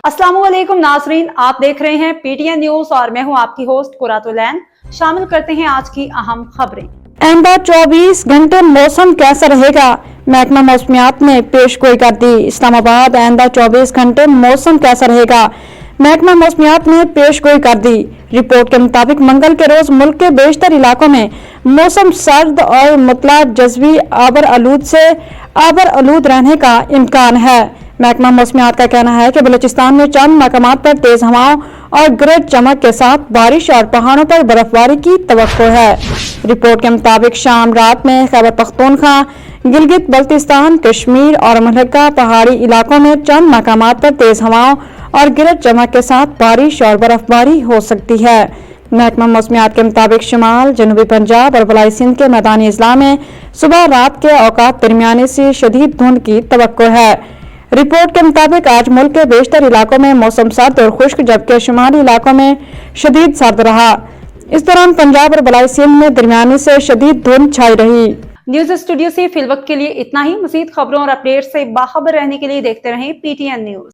अस्सलाम वालेकुम नाजरीन, आप देख रहे हैं पीटीएन न्यूज और मैं हूं आपकी होस्ट कुरातुलैन। शामिल करते हैं आज की अहम खबरें। आइंदा 24 घंटे मौसम कैसा रहेगा, महकमा मौसमियात ने पेशगोई कर दी। इस्लामाबाद आइंदा 24 घंटे मौसम कैसा रहेगा, महकमा मौसमियात ने पेशगोई कर दी। रिपोर्ट के मुताबिक मंगल के रोज मुल्क के बेशतर इलाकों में मौसम सर्द और मुतला जज़वी आबर आलूद से आबर आलूद रहने का इम्कान है। महकमा मौसमियात का कहना है कि बलूचिस्तान में चंद मकामात पर तेज हवाओं और गरज चमक के साथ बारिश और पहाड़ों पर बर्फबारी की तवक्को है। रिपोर्ट के मुताबिक शाम रात में खैबर पख्तूनख्वा, गिलगित बल्तिस्तान, कश्मीर और मलक्का पहाड़ी इलाकों में चंद मकामात पर तेज हवाओं और गरज चमक के साथ बारिश और बर्फबारी हो सकती है। महकमा मौसमियात के मुताबिक शुमाल, जनूबी पंजाब और बलाई सिंध के मैदानी अजला में सुबह रात के औकात दरमियाने से शदीद धुंध की तवक्को है। रिपोर्ट के मुताबिक आज मुल्क के बेशतर इलाकों में मौसम सर्द और खुश्क, जबकि शुमाली इलाकों में शदीद सर्द रहा। इस दौरान पंजाब और बलाई सिंध में दरमियानी से शदीद धुंध छाई रही। न्यूज स्टूडियो से फिलवक्त के लिए इतना ही। मजीद खबरों और अपडेट से बाखबर रहने के लिए देखते रहें पीटीएन न्यूज।